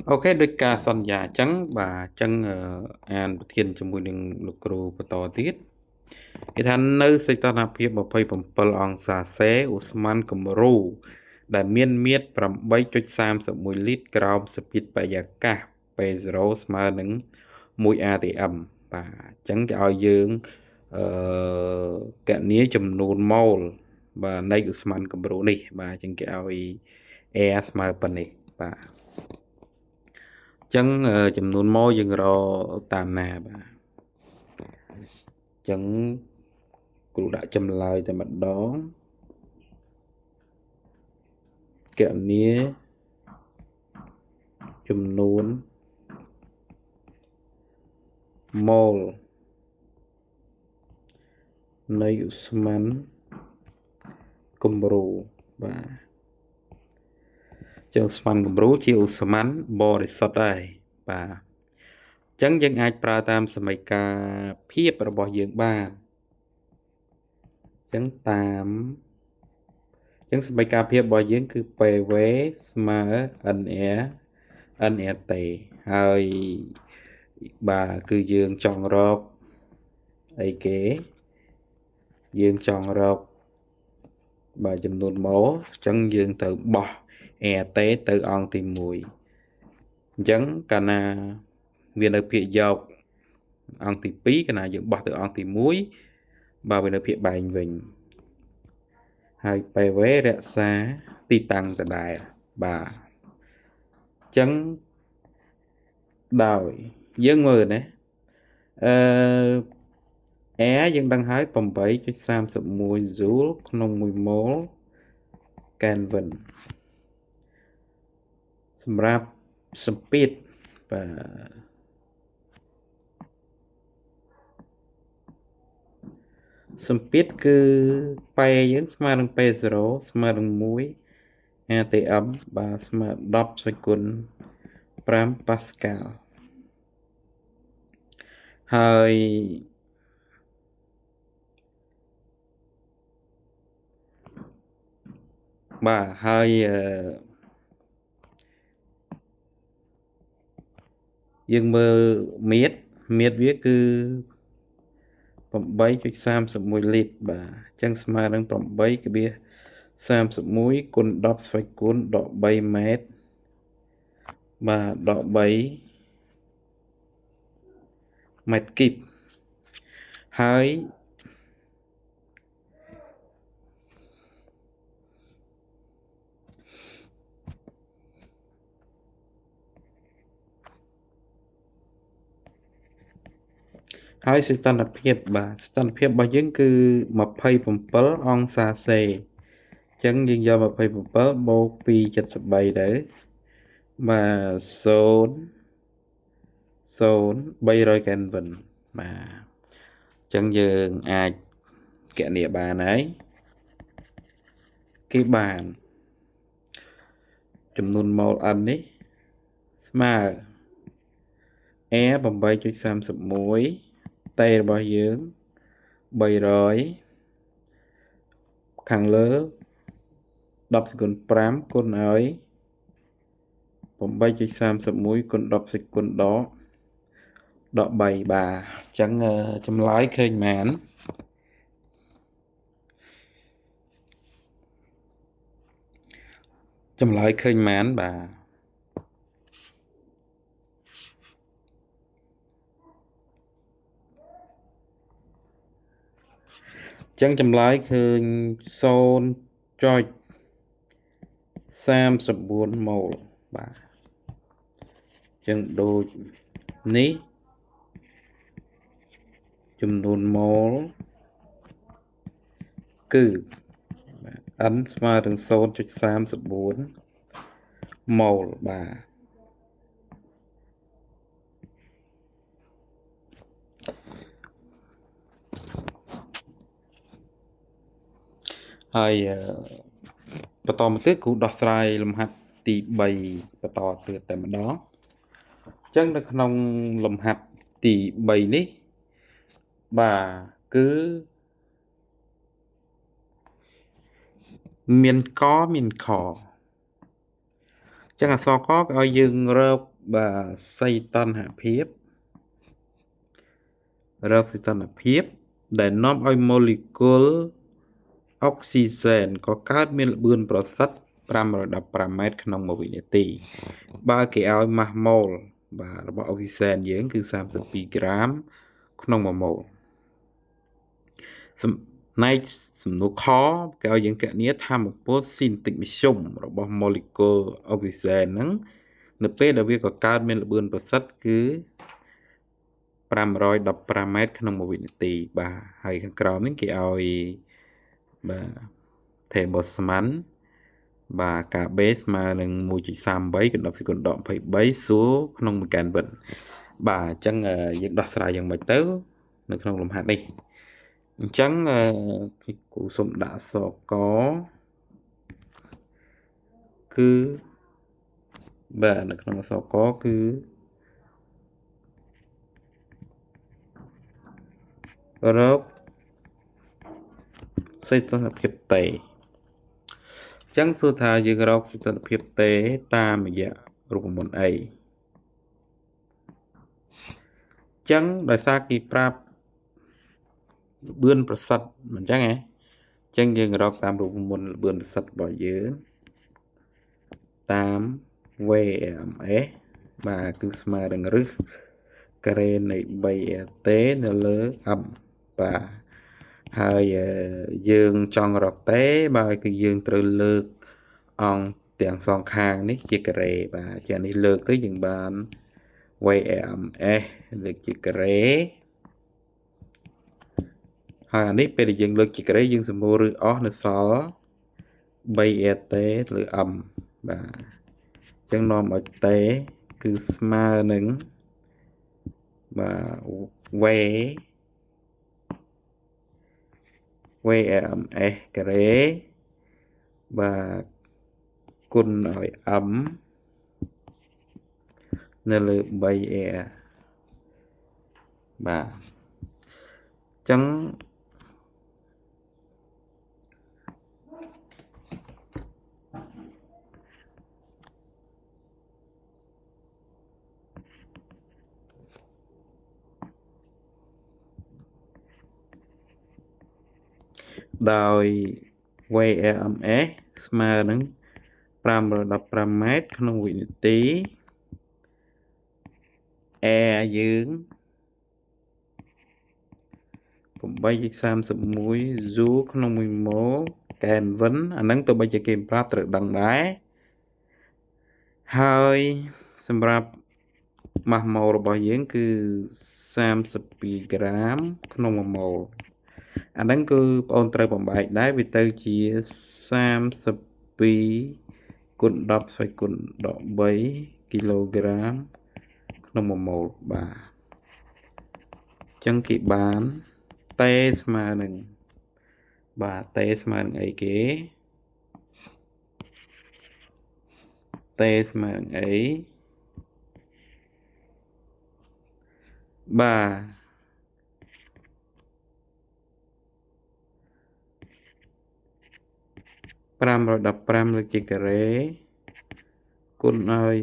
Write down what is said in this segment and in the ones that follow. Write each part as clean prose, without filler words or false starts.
អូខេដោយការសន្យាអញ្ចឹងបាទអញ្ចឹងអានប្រធានជាមួយនឹងលោកគ្រូបន្តទៀតគេថានៅសីតុណ្ហភាព27អង្សាសេឧស្ម័នគំរូដែលមានមាត្រ8.31លីត្រក្រោមសភាពបរិយាកាស P0 ស្មើនឹង1 atm បាទអញ្ចឹងគេឲ្យយើងអឺគណនាចំនួនម៉ូលបាទនៃឧស្ម័នគំរូនេះបាទអញ្ចឹងគេឲ្យ air ស្មើប៉ុណ្ណេះបាទចឹងចំនួនម៉ូយើងរកតាមណាបាទចឹងគ្រូដាក់ចម្លើយតែម្ដងគណនាចំនួនម៉ូលនៃឧស្ម័នគំរូបាទចឹងឧស្ម័នគំរូជាឧស្ម័នបរិសុទ្ធដែរបាទចឹងយើងអាចប្រើតាមសមីការភាពរបស់យើងបានចឹងតាមចឹងសមីការភាពរបស់យើងគឺ PV ស្មើ NR NRT ហើយបាទគឺយើងចង់រកអីគេយើងចង់រកបាទចំនួនម៉ូអញ្ចឹងយើងត្រូវបោះ RT ទៅអង្គទី1អញ្ចឹងកាលណាវានៅភាគយកអង្គទី2កាលណាយើងបោះទៅអង្គទី1បាទវានៅភាគបែងវិញហើយ PV រក្សាទីតាំងដដែលបាទអញ្ចឹងដោយយើងមើលណាអឺ air យើងដឹងហើយ8.31 joule ក្នុង1 mol Kelvin សម្រាប់សម្ពាធបាទសម្ពាធគឺប៉ែយើងស្មើនឹង P0 ស្មើនឹង1 atm បាទស្មើ10សេគុណ5ប៉ាស្កាល់ហើយបាទហើយយើងមើលមាត្រវាគឺ8.31លីត្របាទអញ្ចឹងស្មើនឹង8.31គុណ10ស្វេគុណដក3ម៉ែត្របាទដក3ម៉ែត្រគីបហើយសីតុណ្ហភាពបាទសីតុណ្ហភាពរបស់យើងគឺ27អង្សាសេអញ្ចឹងយើងយក27បូក273ទៅបាទ300 Kelvin បាទអញ្ចឹងយើងអាចគណនាបានហើយគេបានចំនួនម៉ូល N នេះស្មើ Air 8.31តេរបស់យើង300ខាងលើ10សេគុណ5គុណឲ្យ8.31គុណ10សេគុណដក3បាទអញ្ចឹងចម្លើយឃើញមែនចម្លើយឃើញមែនបាទចឹងចម្លើយឃើញ0.34ម៉ូលបាទចឹងដូចនេះចំនួនម៉ូលគឺ n ស្មើនឹង0.34ម៉ូលបាទហើយបន្តមកទៀតគ្រូដោះស្រាយលំហាត់ទី3បន្តទៀតតែម្ដងអញ្ចឹងនៅក្នុងលំហាត់ទី3នេះបាទគឺមានកមានខអញ្ចឹងអក្សរកគេឲ្យយើងរក bà xây tân hạ phiếp rớt xây tân hạ phiếp để nóm oi molecule oxygen có cát miên bươn process 515 mét ក្នុងមួយវិនាទីបើគេឲ្យម៉ាស់ម៉ូលបាទរបស់អុកស៊ីសែនយើងគឺ32ក្រាមក្នុង1ម៉ូលចំណែកសំណួរខគេឲ្យយើងគណនាថាមពលស៊ីនតិចមធ្យមរបស់ molecule អុកស៊ីសែនហ្នឹងនៅពេលដែលវាកកើតមានល្បឿនប្រសិទ្ធគឺ515 ម៉ែត្រក្នុង1វិនាទីបាទហើយខាងក្រោមនេះគេឲ្យបាទ table ស្មានបាទការ base ស្មើនឹង 1.38 កណ្ដប់សេគុណដក23សួរក្នុងមួយកែនវិនបាទអញ្ចឹងយើងដោះស្រាយយ៉ាងម៉េចទៅនៅក្នុងលំហាត់នេះអញ្ចឹងគូសុំដាក់សកគឺបាទនៅក្នុងសកគឺរកសីតុណ្ហភាពតេអញ្ចឹងសួរថាយើងរកសីតុណ្ហភាពតេតាមរយៈរូបមន្តអីអញ្ចឹងដោយសារគេប្រាប់ល្បឿនប្រសិទ្ធមិនអញ្ចឹងហ៎អញ្ចឹងយើងរកតាមរូបមន្តល្បឿនប្រសិទ្ធរបស់យើងតាម VMS បាទគឺស្មើនឹងរឹសការ៉េនៃ 3RT នៅលើ M បាទហើយយើងចង់រកតេបាទគឺយើងត្រូវលើកអង្គទាំងសងខាងនេះជាការ៉េបាទជានេះលើកទៅយើងបាន VMS លើកជាការ៉េហើយអានេះពេលដែលយើងលើកជាការ៉េយើងសម្រួលឬអស់នៅសល់ 3RT លើ M បាទអញ្ចឹងនាំឲ្យតេគឺស្មើនឹងបាទ VMS ការ៉េបាទគុណឲ្យ M នៅលើ 3R បាទអញ្ចឹងដោយ VMS ស្មើនឹង515 ម៉ែត្រក្នុងវិនាទី Air យើង8.31 Joule ក្នុង1ម៉ូលកែនវិនអាហ្នឹងទៅបីជាគេប្រាប់ត្រូវដឹងដែរហើយសម្រាប់ម៉ាស់ម៉ូលរបស់យើងគឺ32ក្រាមក្នុង1ម៉ូលអាហ្នឹងគឺបងអូនត្រូវបំបែកដែរវាទៅជា32គុណ10ស្វ័យគុណដក3គីឡូក្រាមក្នុង1ម៉ូលបាទអញ្ចឹងគេបានតេស្មើនឹងបាទតេស្មើនឹងអីគេតេស្មើនឹងអីបាទ515លើកជាការ៉េគុណឲ្យ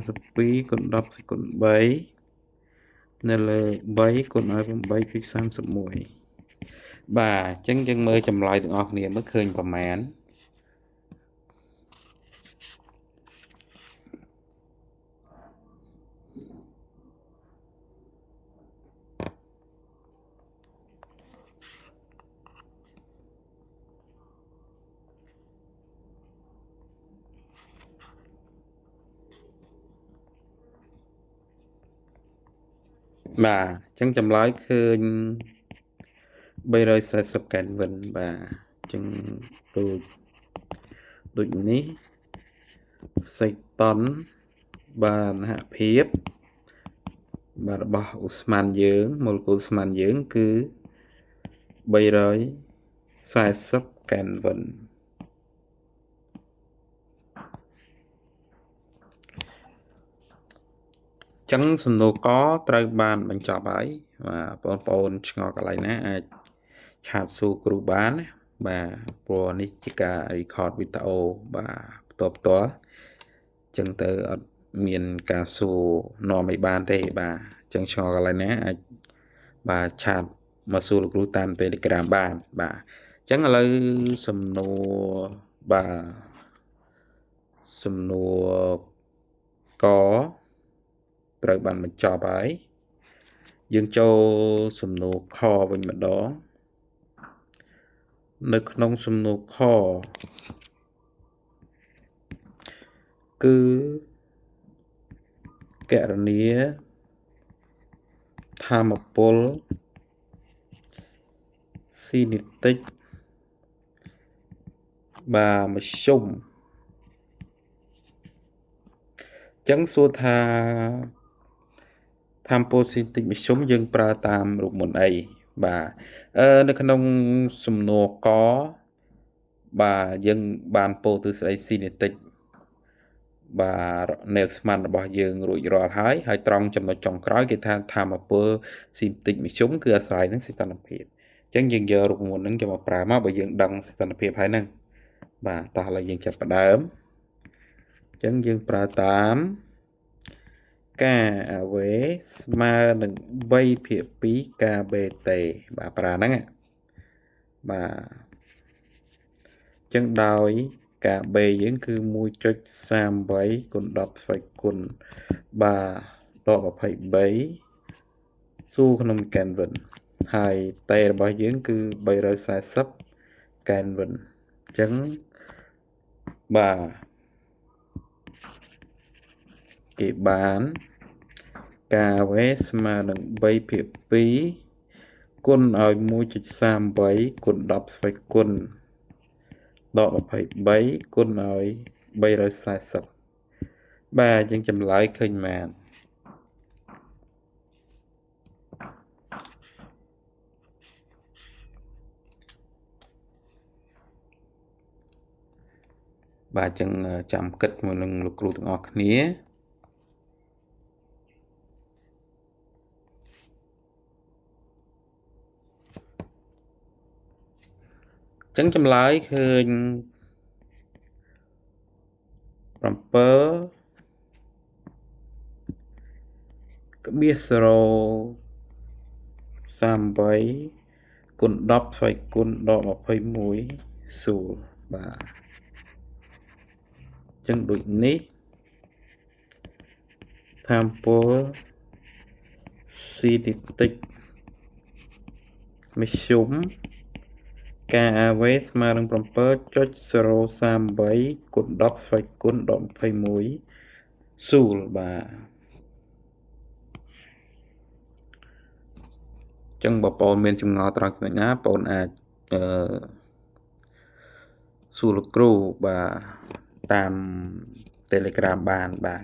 32គុណ10សេគុណ3នៅលើ3គុណឲ្យ8.31បាទអញ្ចឹងយើងមើលចម្លើយទាំងអស់គ្នាមើលឃើញប្រមាណបាទអញ្ចឹងចម្លើយឃើញ340កែនវិនបាទអញ្ចឹងដូចនេះសេកតនបាទសហភាពបាទរបស់ឧស្ម័នយើងម៉ូលេគុលឧស្ម័នយើងគឺ340កែនវិនចឹងសំណួរកត្រូវបានបញ្ចប់ហើយបាទបងប្អូនឆ្ងល់កន្លែងណាអាចឆាតសួរគ្រូបានណាបាទព្រោះនេះជាការ record វីដេអូបាទផ្ទាល់ចឹងទៅអត់ មានការសួរនាំឲ្យបានទេបាទចឹងឆ្ងល់កន្លែងណាអាចបាទឆាតមកសួរលោកគ្រូតាម Telegram បានបាទចឹងឥឡូវសំណួរបាទសំណួរកត្រូវបានបញ្ចប់ហើយយើងចូលសំណួរខវិញម្ដងនៅក្នុងសំណួរខគឺគណនាថាមពលស៊ីនេតិកបាទមធ្យមចឹងសួរថាថាមពលស៊ីនេតិកមធ្យមយើងប្រើតាមរូបមន្តអីបាទនៅក្នុងសំណួរកបាទយើងបានពោលទិស័យស៊ីនេតិកបាទនៅស្មានរបស់យើងរួចរាល់ហើយត្រង់ចំណុចចុងក្រោយគេថាថាមពលស៊ីនេតិកមធ្យមគឺអាស្រ័យនឹងសីតុណ្ហភាពអញ្ចឹងយើងយករូបមន្តហ្នឹងយកមកប្រើមកបើយើងដឹងសីតុណ្ហភាពហើយហ្នឹងបាទតោះឥឡូវយើងចាប់ផ្ដើមអញ្ចឹងយើងប្រើតាមការអាវេស្មើនឹង3/2ការបេតេបាទប្រើហ្នឹងបាទអញ្ចឹងដោយការបេយើងគឺ 1.38 គុណ10ស្វ័យគុណបាទដក23សួរក្នុងកែនវិនហើយតេរបស់យើងគឺ340កែនវិនអញ្ចឹងបាទគេបានការវេស្មើនឹង3/2គុណឲ្យ 1.38 គុណ10ស្វ័យគុណដក23គុណឲ្យ340បាទយើងចម្លើយឃើញមែនបាទចឹងចាំគិតមកនឹងលោកគ្រូទាំងអស់គ្នាចឹងចម្លើយឃើញ7.38គុណ10ស្វ័យគុណដក21សួរបាទចឹងដូចនេះថាមពលស៊ីនេតិកមធ្យមការ AV ស្មើនឹង 7.038 គុណ10ស្វ័យគុណដក21សួរបាទចឹងបើបងមានចម្ងល់ត្រង់ចំណុចណាបងអាចសួរលោកគ្រូបាទតាម Telegram បានបាទ